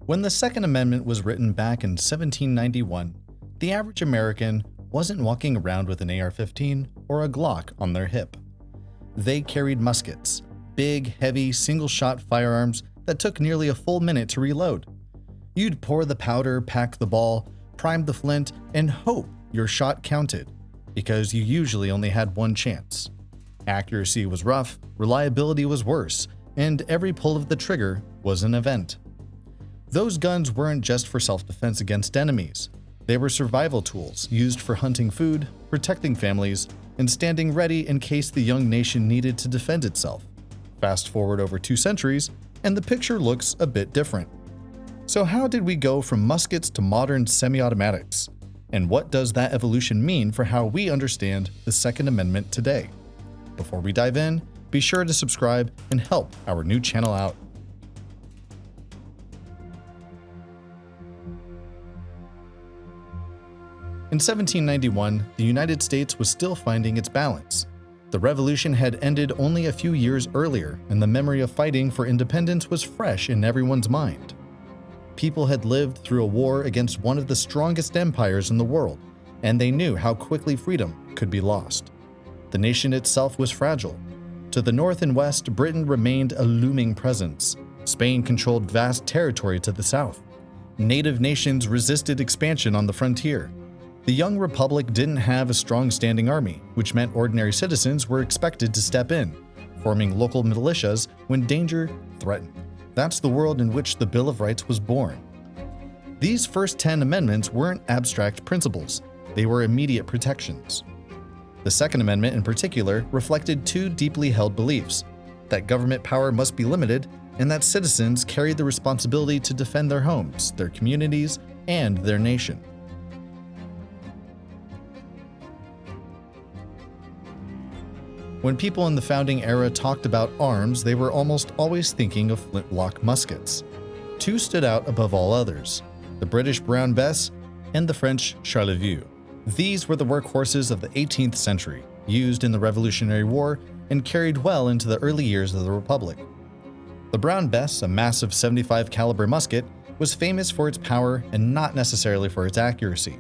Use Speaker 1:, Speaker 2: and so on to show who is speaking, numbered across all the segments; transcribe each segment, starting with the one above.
Speaker 1: When the Second Amendment was written back in 1791, the average American wasn't walking around with an AR-15 or a Glock on their hip. They carried muskets, big, heavy, single-shot firearms that took nearly a full minute to reload. You'd pour the powder, pack the ball, prime the flint, and hope your shot counted, because you usually only had one chance. Accuracy was rough, reliability was worse, and every pull of the trigger was an event. Those guns weren't just for self-defense against enemies. They were survival tools used for hunting food, protecting families, and standing ready in case the young nation needed to defend itself. Fast forward over 2 centuries, and the picture looks a bit different. So how did we go from muskets to modern semi-automatics? And what does that evolution mean for how we understand the Second Amendment today? Before we dive in, be sure to subscribe and help our new channel out. In 1791, the United States was still finding its balance. The revolution had ended only a few years earlier, and the memory of fighting for independence was fresh in everyone's mind. People had lived through a war against one of the strongest empires in the world, and they knew how quickly freedom could be lost. The nation itself was fragile. To the north and west, Britain remained a looming presence. Spain controlled vast territory to the south. Native nations resisted expansion on the frontier. The young republic didn't have a strong standing army, which meant ordinary citizens were expected to step in, forming local militias when danger threatened. That's the world in which the Bill of Rights was born. These first 10 amendments weren't abstract principles, they were immediate protections. The Second Amendment in particular reflected 2 deeply held beliefs: that government power must be limited, and that citizens carried the responsibility to defend their homes, their communities, and their nation. When people in the founding era talked about arms, they were almost always thinking of flintlock muskets. 2 stood out above all others: the British Brown Bess and the French Charleville. These were the workhorses of the 18th century, used in the Revolutionary War and carried well into the early years of the Republic. The Brown Bess, a massive 75 caliber musket, was famous for its power and not necessarily for its accuracy.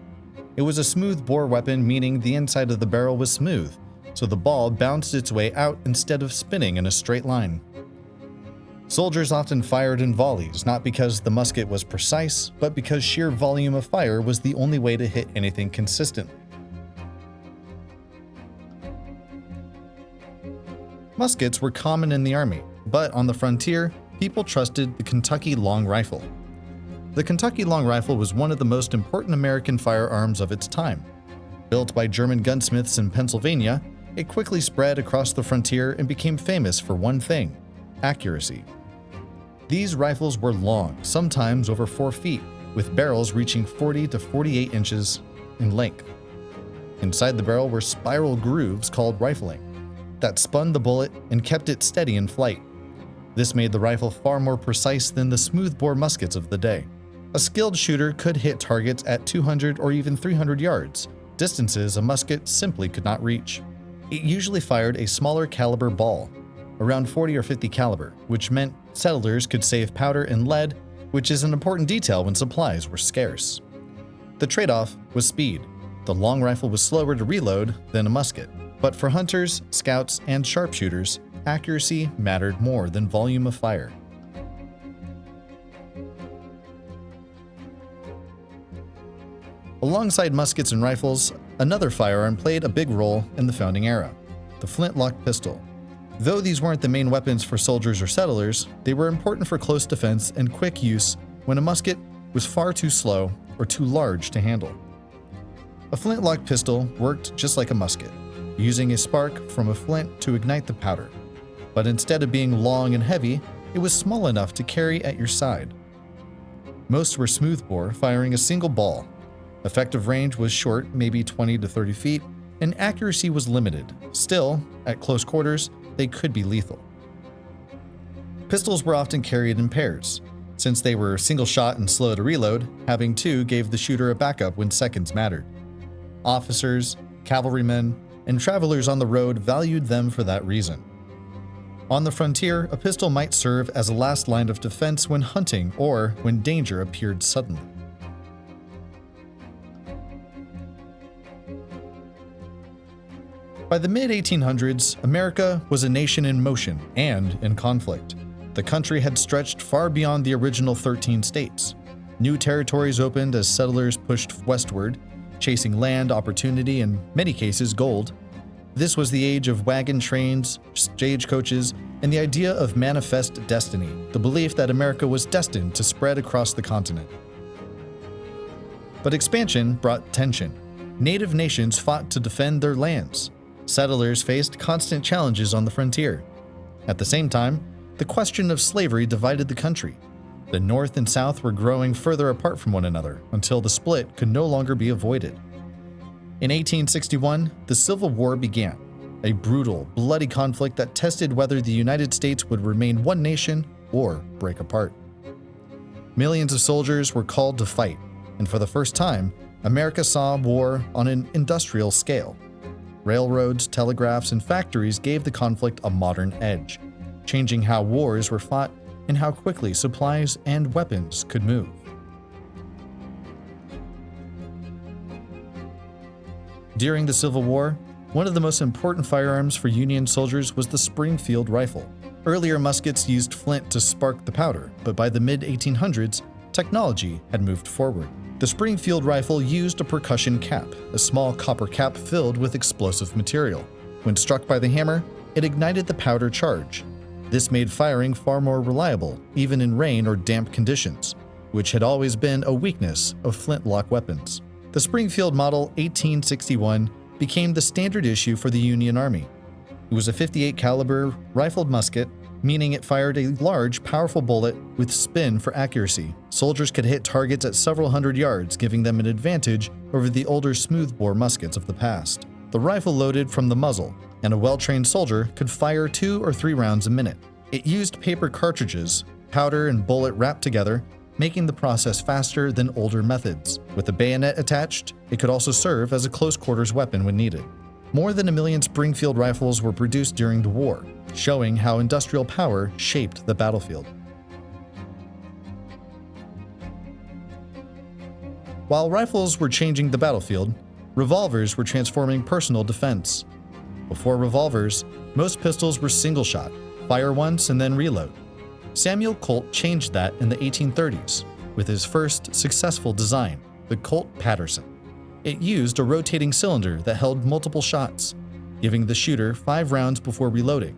Speaker 1: It was a smooth bore weapon, meaning the inside of the barrel was smooth, so the ball bounced its way out instead of spinning in a straight line. Soldiers often fired in volleys, not because the musket was precise, but because sheer volume of fire was the only way to hit anything consistently. Muskets were common in the army, but on the frontier, people trusted the Kentucky long rifle. The Kentucky long rifle was one of the most important American firearms of its time. Built by German gunsmiths in Pennsylvania, it quickly spread across the frontier and became famous for one thing: accuracy. These rifles were long, sometimes over 4 feet, with barrels reaching 40 to 48 inches in length. Inside the barrel were spiral grooves called rifling that spun the bullet and kept it steady in flight. This made the rifle far more precise than the smoothbore muskets of the day. A skilled shooter could hit targets at 200 or even 300 yards, distances a musket simply could not reach. It usually fired a smaller caliber ball, around 40 or 50 caliber, which meant settlers could save powder and lead, which is an important detail when supplies were scarce. The trade-off was speed. The long rifle was slower to reload than a musket, but for hunters, scouts, and sharpshooters, accuracy mattered more than volume of fire. Alongside muskets and rifles, another firearm played a big role in the founding era: the flintlock pistol. Though these weren't the main weapons for soldiers or settlers, they were important for close defense and quick use when a musket was far too slow or too large to handle. A flintlock pistol worked just like a musket, using a spark from a flint to ignite the powder. But instead of being long and heavy, it was small enough to carry at your side. Most were smoothbore, firing a single ball. Effective range was short, maybe 20 to 30 feet, and accuracy was limited. Still, at close quarters, they could be lethal. Pistols were often carried in pairs. Since they were single shot and slow to reload, having 2 gave the shooter a backup when seconds mattered. Officers, cavalrymen, and travelers on the road valued them for that reason. On the frontier, a pistol might serve as a last line of defense when hunting or when danger appeared suddenly. By the mid-1800s, America was a nation in motion and in conflict. The country had stretched far beyond the original 13 states. New territories opened as settlers pushed westward, chasing land, opportunity, and in many cases gold. This was the age of wagon trains, stagecoaches, and the idea of manifest destiny, the belief that America was destined to spread across the continent. But expansion brought tension. Native nations fought to defend their lands. Settlers faced constant challenges on the frontier. At the same time, the question of slavery divided the country. The North and South were growing further apart from one another until the split could no longer be avoided. In 1861, the Civil War began, a brutal, bloody conflict that tested whether the United States would remain one nation or break apart. Millions of soldiers were called to fight, and for the first time, America saw war on an industrial scale. Railroads, telegraphs, and factories gave the conflict a modern edge, changing how wars were fought and how quickly supplies and weapons could move. During the Civil War, one of the most important firearms for Union soldiers was the Springfield rifle. Earlier muskets used flint to spark the powder, but by the mid-1800s, technology had moved forward. The Springfield rifle used a percussion cap, a small copper cap filled with explosive material. When struck by the hammer, it ignited the powder charge. This made firing far more reliable, even in rain or damp conditions, which had always been a weakness of flintlock weapons. The Springfield Model 1861 became the standard issue for the Union Army. It was a .58 caliber rifled musket, meaning it fired a large, powerful bullet with spin for accuracy. Soldiers could hit targets at several hundred yards, giving them an advantage over the older smoothbore muskets of the past. The rifle loaded from the muzzle, and a well-trained soldier could fire 2 or 3 rounds a minute. It used paper cartridges, powder and bullet wrapped together, making the process faster than older methods. With a bayonet attached, it could also serve as a close-quarters weapon when needed. More than 1 million Springfield rifles were produced during the war, showing how industrial power shaped the battlefield. While rifles were changing the battlefield, revolvers were transforming personal defense. Before revolvers, most pistols were single-shot, fire once and then reload. Samuel Colt changed that in the 1830s with his first successful design, the Colt Patterson. It used a rotating cylinder that held multiple shots, giving the shooter 5 rounds before reloading.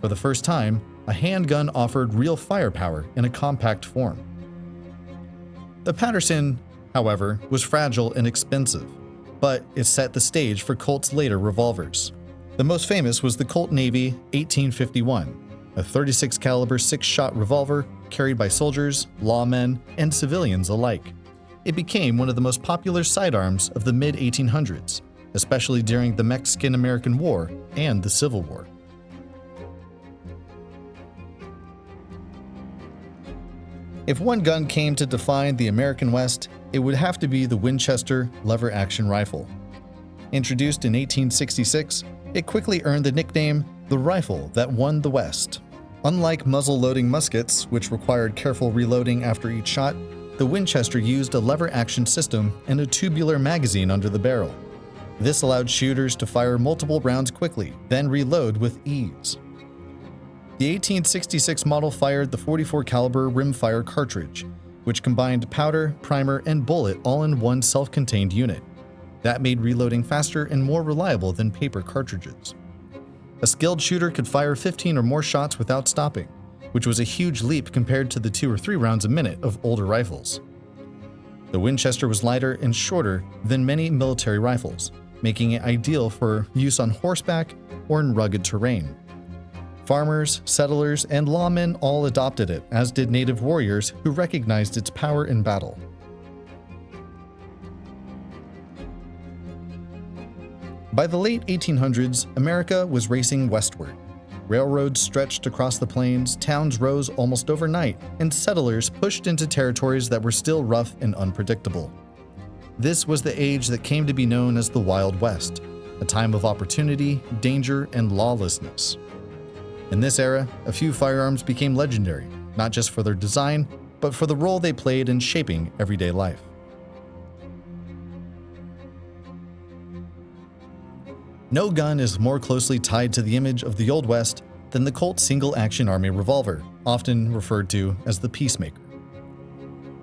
Speaker 1: For the first time, a handgun offered real firepower in a compact form. The Patterson, however, was fragile and expensive, but it set the stage for Colt's later revolvers. The most famous was the Colt Navy 1851, a .36 caliber 6-shot revolver carried by soldiers, lawmen, and civilians alike. It became one of the most popular sidearms of the mid-1800s, especially during the Mexican-American War and the Civil War. If one gun came to define the American West, it would have to be the Winchester lever-action rifle. Introduced in 1866, it quickly earned the nickname the rifle that won the West. Unlike muzzle-loading muskets, which required careful reloading after each shot, the Winchester used a lever-action system and a tubular magazine under the barrel. This allowed shooters to fire multiple rounds quickly, then reload with ease. The 1866 model fired the .44 caliber rimfire cartridge, which combined powder, primer, and bullet all in one self-contained unit. That made reloading faster and more reliable than paper cartridges. A skilled shooter could fire 15 or more shots without stopping, which was a huge leap compared to the 2 or 3 rounds a minute of older rifles. The Winchester was lighter and shorter than many military rifles, making it ideal for use on horseback or in rugged terrain. Farmers, settlers, and lawmen all adopted it, as did native warriors who recognized its power in battle. By the late 1800s, America was racing westward. Railroads stretched across the plains, towns rose almost overnight, and settlers pushed into territories that were still rough and unpredictable. This was the age that came to be known as the Wild West, a time of opportunity, danger, and lawlessness. In this era, a few firearms became legendary, not just for their design, but for the role they played in shaping everyday life. No gun is more closely tied to the image of the Old West than the Colt single-action army revolver, often referred to as the Peacemaker.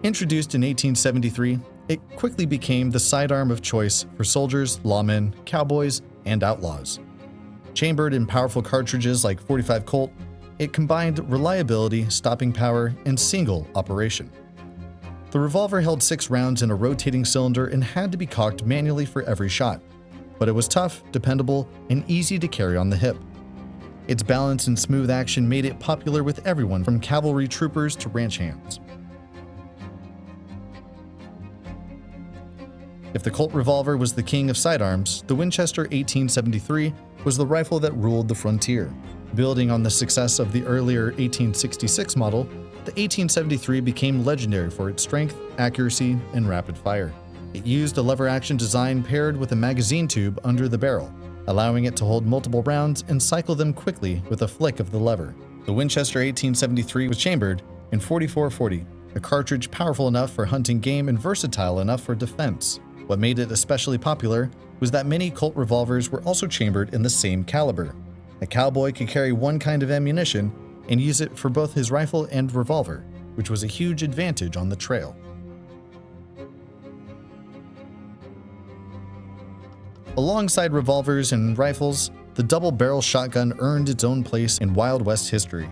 Speaker 1: Introduced in 1873, it quickly became the sidearm of choice for soldiers, lawmen, cowboys, and outlaws. Chambered in powerful cartridges like .45 Colt, it combined reliability, stopping power, and single operation. The revolver held 6 rounds in a rotating cylinder and had to be cocked manually for every shot, but it was tough, dependable, and easy to carry on the hip. Its balance and smooth action made it popular with everyone from cavalry troopers to ranch hands. If the Colt revolver was the king of sidearms, the Winchester 1873 was the rifle that ruled the frontier. Building on the success of the earlier 1866 model, the 1873 became legendary for its strength, accuracy, and rapid fire. It used a lever-action design paired with a magazine tube under the barrel, allowing it to hold multiple rounds and cycle them quickly with a flick of the lever. The Winchester 1873 was chambered in .44-40, a cartridge powerful enough for hunting game and versatile enough for defense. What made it especially popular was that many Colt revolvers were also chambered in the same caliber. A cowboy could carry one kind of ammunition and use it for both his rifle and revolver, which was a huge advantage on the trail. Alongside revolvers and rifles, the double-barrel shotgun earned its own place in Wild West history.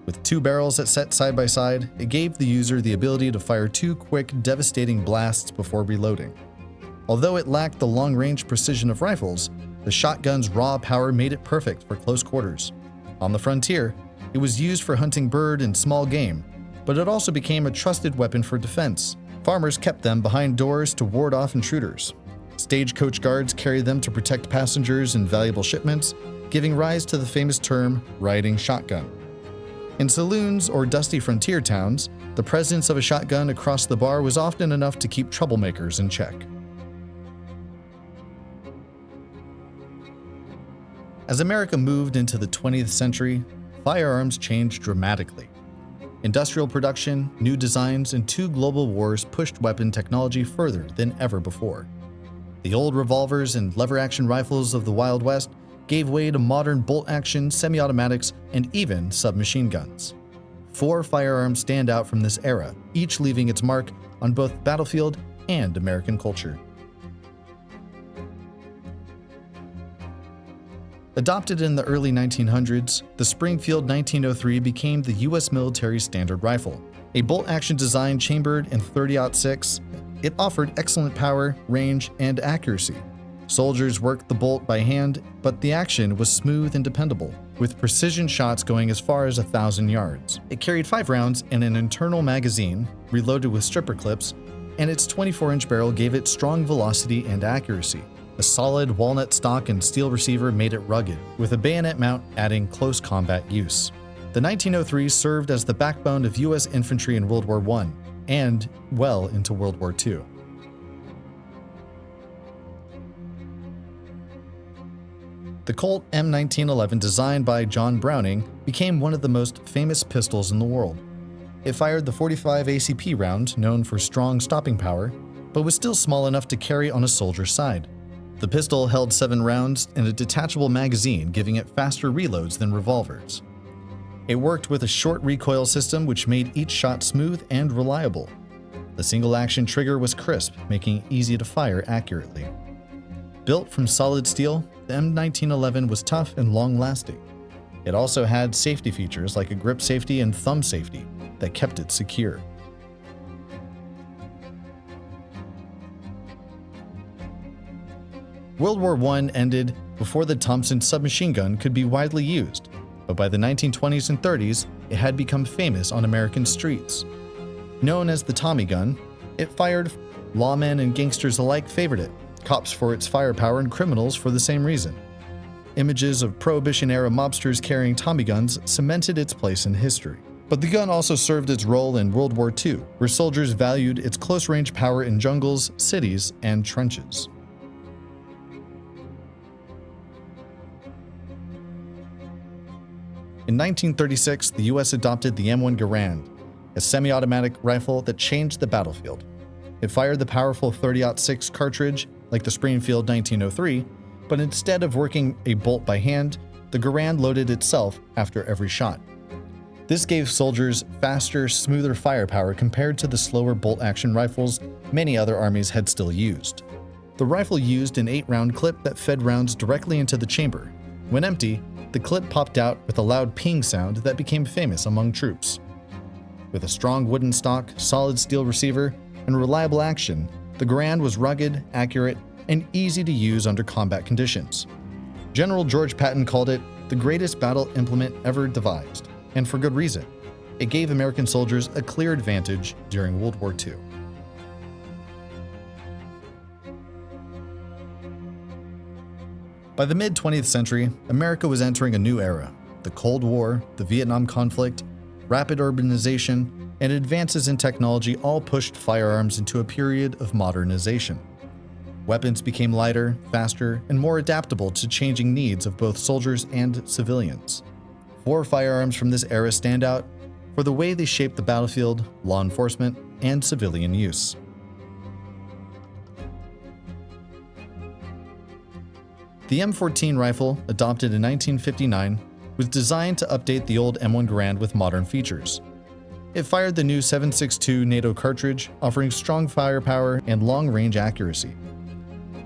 Speaker 1: With 2 barrels that set side by side, it gave the user the ability to fire 2 quick, devastating blasts before reloading. Although it lacked the long-range precision of rifles, the shotgun's raw power made it perfect for close quarters. On the frontier, it was used for hunting bird and small game, but it also became a trusted weapon for defense. Farmers kept them behind doors to ward off intruders. Stagecoach guards carried them to protect passengers and valuable shipments, giving rise to the famous term, riding shotgun. In saloons or dusty frontier towns, the presence of a shotgun across the bar was often enough to keep troublemakers in check. As America moved into the 20th century, firearms changed dramatically. Industrial production, new designs, and 2 global wars pushed weapon technology further than ever before. The old revolvers and lever-action rifles of the Wild West gave way to modern bolt-action, semi-automatics, and even submachine guns. 4 firearms stand out from this era, each leaving its mark on both battlefield and American culture. Adopted in the early 1900s, the Springfield 1903 became the U.S. military standard rifle. A bolt-action design chambered in .30-06, it offered excellent power, range, and accuracy. Soldiers worked the bolt by hand, but the action was smooth and dependable, with precision shots going as far as 1,000 yards. It carried 5 rounds and an internal magazine, reloaded with stripper clips, and its 24-inch barrel gave it strong velocity and accuracy. A solid walnut stock and steel receiver made it rugged, with a bayonet mount adding close combat use. The 1903 served as the backbone of U.S. infantry in World War I and well into World War II. The Colt M1911, designed by John Browning, became one of the most famous pistols in the world. It fired the .45 ACP round, known for strong stopping power, but was still small enough to carry on a soldier's side. The pistol held 7 rounds and a detachable magazine, giving it faster reloads than revolvers. It worked with a short recoil system which made each shot smooth and reliable. The single-action trigger was crisp, making it easy to fire accurately. Built from solid steel, the M1911 was tough and long-lasting. It also had safety features like a grip safety and thumb safety that kept it secure. World War I ended before the Thompson submachine gun could be widely used, but by the 1920s and 30s, it had become famous on American streets. Known as the Tommy gun, it fired. Lawmen and gangsters alike favored it, cops for its firepower and criminals for the same reason. Images of Prohibition-era mobsters carrying Tommy guns cemented its place in history. But the gun also served its role in World War II, where soldiers valued its close-range power in jungles, cities, and trenches. In 1936, the US adopted the M1 Garand, a semi-automatic rifle that changed the battlefield. It fired the powerful .30-06 cartridge like the Springfield 1903, but instead of working a bolt by hand, the Garand loaded itself after every shot. This gave soldiers faster, smoother firepower compared to the slower bolt-action rifles many other armies had still used. The rifle used an 8-round clip that fed rounds directly into the chamber. When empty, the clip popped out with a loud ping sound that became famous among troops. With a strong wooden stock, solid steel receiver, and reliable action, the Garand was rugged, accurate, and easy to use under combat conditions. General George Patton called it the greatest battle implement ever devised, and for good reason. It gave American soldiers a clear advantage during World War II. By the mid-20th century, America was entering a new era. The Cold War, the Vietnam conflict, rapid urbanization, and advances in technology all pushed firearms into a period of modernization. Weapons became lighter, faster, and more adaptable to changing needs of both soldiers and civilians. 4 firearms from this era stand out for the way they shaped the battlefield, law enforcement, and civilian use. The M14 rifle, adopted in 1959, was designed to update the old M1 Garand with modern features. It fired the new 7.62 NATO cartridge, offering strong firepower and long-range accuracy.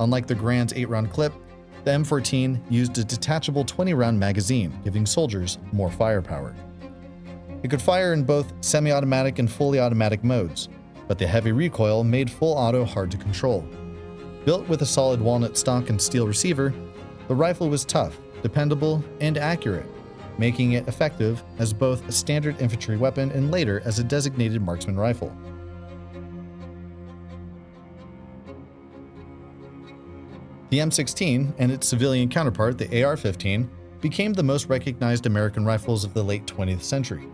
Speaker 1: Unlike the Garand's 8-round clip, the M14 used a detachable 20-round magazine, giving soldiers more firepower. It could fire in both semi-automatic and fully automatic modes, but the heavy recoil made full auto hard to control. Built with a solid walnut stock and steel receiver, the rifle was tough, dependable, and accurate, making it effective as both a standard infantry weapon and later as a designated marksman rifle. The M16 and its civilian counterpart, the AR-15, became the most recognized American rifles of the late 20th century.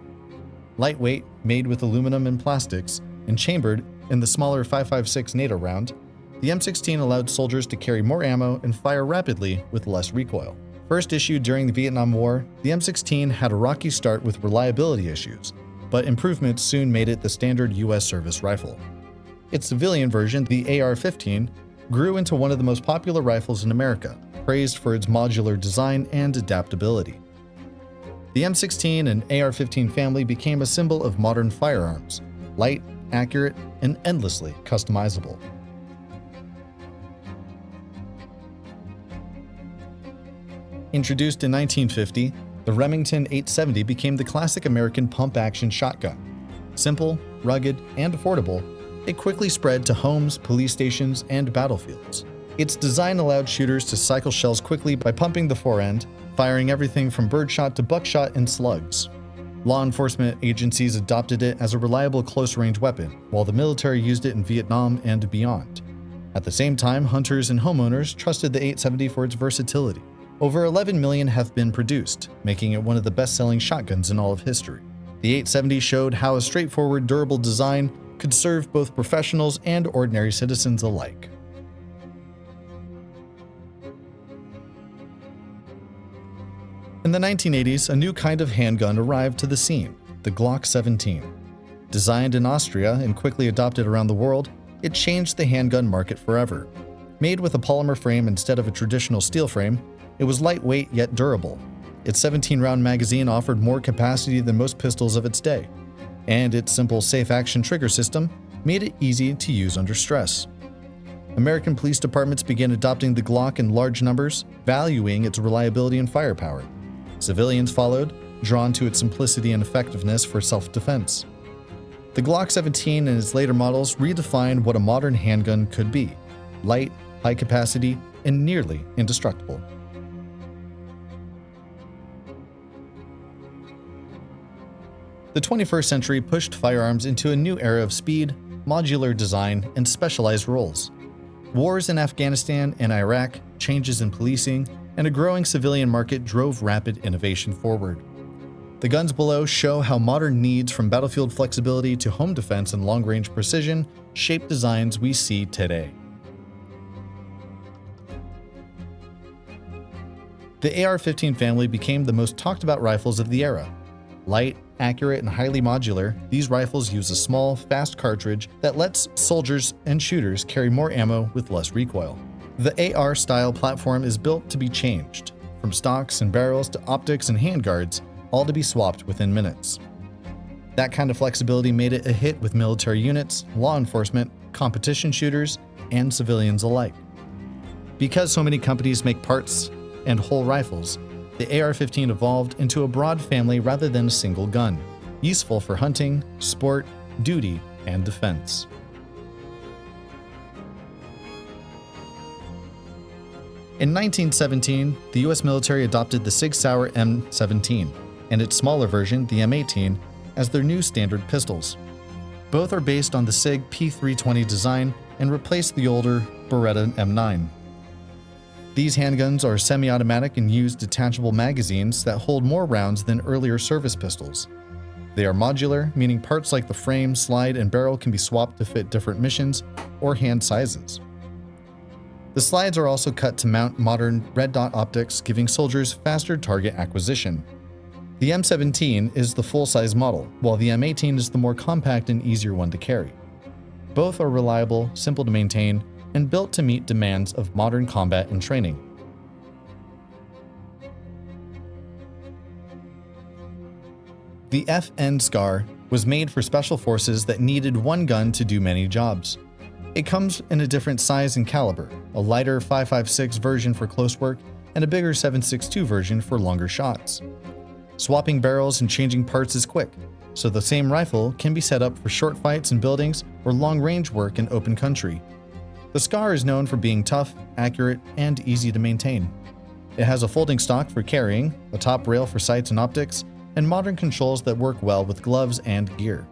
Speaker 1: Lightweight, made with aluminum and plastics, and chambered in the smaller 5.56 NATO round, the M16 allowed soldiers to carry more ammo and fire rapidly with less recoil. First issued during the Vietnam War, the M16 had a rocky start with reliability issues, but improvements soon made it the standard U.S. service rifle. Its civilian version, the AR-15, grew into one of the most popular rifles in America, praised for its modular design and adaptability. The M16 and AR-15 family became a symbol of modern firearms, light, accurate, and endlessly customizable. Introduced in 1950, the Remington 870 became the classic American pump-action shotgun. Simple, rugged, and affordable, it quickly spread to homes, police stations, and battlefields. Its design allowed shooters to cycle shells quickly by pumping the forend, firing everything from birdshot to buckshot and slugs. Law enforcement agencies adopted it as a reliable close-range weapon, while the military used it in Vietnam and beyond. At the same time, hunters and homeowners trusted the 870 for its versatility. Over 11 million have been produced, making it one of the best-selling shotguns in all of history. The 870 showed how a straightforward, durable design could serve both professionals and ordinary citizens alike. In the 1980s, a new kind of handgun arrived to the scene, the Glock 17. Designed in Austria and quickly adopted around the world, it changed the handgun market forever. Made with a polymer frame instead of a traditional steel frame, it was lightweight yet durable. Its 17-round magazine offered more capacity than most pistols of its day, and its simple safe-action trigger system made it easy to use under stress. American police departments began adopting the Glock in large numbers, valuing its reliability and firepower. Civilians followed, drawn to its simplicity and effectiveness for self-defense. The Glock 17 and its later models redefined what a modern handgun could be: light, high capacity, and nearly indestructible. The 21st century pushed firearms into a new era of speed, modular design, and specialized roles. Wars in Afghanistan and Iraq, changes in policing, and a growing civilian market drove rapid innovation forward. The guns below show how modern needs, from battlefield flexibility to home defense and long-range precision, shape designs we see today. The AR-15 family became the most talked about rifles of the era. Light, accurate, and highly modular, these rifles use a small, fast cartridge that lets soldiers and shooters carry more ammo with less recoil. The AR-style platform is built to be changed, from stocks and barrels to optics and handguards, all to be swapped within minutes. That kind of flexibility made it a hit with military units, law enforcement, competition shooters, and civilians alike. Because so many companies make parts and whole rifles, the AR-15 evolved into a broad family rather than a single gun, useful for hunting, sport, duty, and defense. In 1917, the US military adopted the Sig Sauer M17 and its smaller version, the M18, as their new standard pistols. Both are based on the Sig P320 design and replace the older Beretta M9. These handguns are semi-automatic and use detachable magazines that hold more rounds than earlier service pistols. They are modular, meaning parts like the frame, slide, and barrel can be swapped to fit different missions or hand sizes. The slides are also cut to mount modern red dot optics, giving soldiers faster target acquisition. The M17 is the full-size model, while the M18 is the more compact and easier one to carry. Both are reliable, simple to maintain, and built to meet demands of modern combat and training. The FN SCAR was made for special forces that needed one gun to do many jobs. It comes in a different size and caliber, a lighter 5.56 version for close work and a bigger 7.62 version for longer shots. Swapping barrels and changing parts is quick, so the same rifle can be set up for short fights in buildings or long-range work in open country. The SCAR is known for being tough, accurate, and easy to maintain. It has a folding stock for carrying, a top rail for sights and optics, and modern controls that work well with gloves and gear.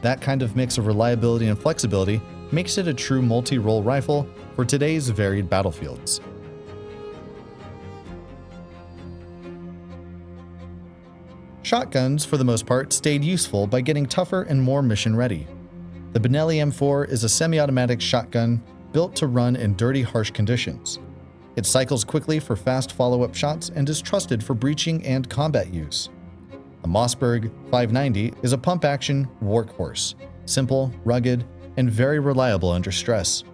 Speaker 1: That kind of mix of reliability and flexibility makes it a true multi-role rifle for today's varied battlefields. Shotguns, for the most part, stayed useful by getting tougher and more mission-ready. The Benelli M4 is a semi-automatic shotgun built to run in dirty, harsh conditions. It cycles quickly for fast follow-up shots and is trusted for breaching and combat use. A Mossberg 590 is a pump-action workhorse, simple, rugged, and very reliable under stress.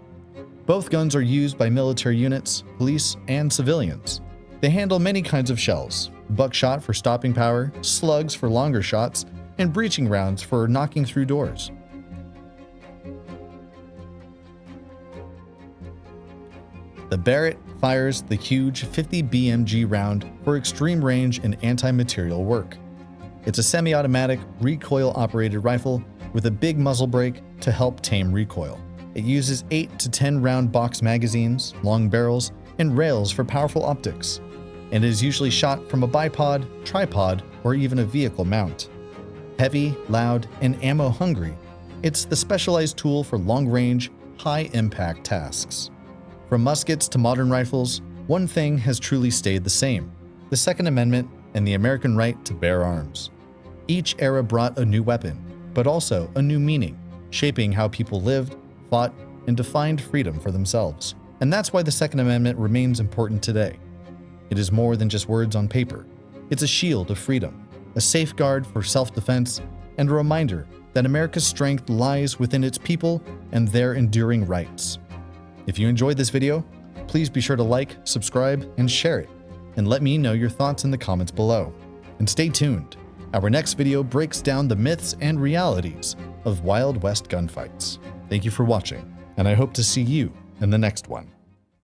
Speaker 1: Both guns are used by military units, police, and civilians. They handle many kinds of shells: buckshot for stopping power, slugs for longer shots, and breaching rounds for knocking through doors. The Barrett fires the huge 50 BMG round for extreme range and anti-material work. It's a semi-automatic, recoil-operated rifle with a big muzzle brake to help tame recoil. It uses 8 to 10 round box magazines, long barrels, and rails for powerful optics, and is usually shot from a bipod, tripod, or even a vehicle mount. Heavy, loud, and ammo-hungry, it's the specialized tool for long-range, high-impact tasks. From muskets to modern rifles, one thing has truly stayed the same: the Second Amendment and the American right to bear arms. Each era brought a new weapon, but also a new meaning, shaping how people lived, fought, and defined freedom for themselves. And that's why the Second Amendment remains important today. It is more than just words on paper. It's a shield of freedom, a safeguard for self-defense, and a reminder that America's strength lies within its people and their enduring rights. If you enjoyed this video, please be sure to like, subscribe, and share it, and let me know your thoughts in the comments below. And stay tuned. Our next video breaks down the myths and realities of Wild West gunfights. Thank you for watching, and I hope to see you in the next one.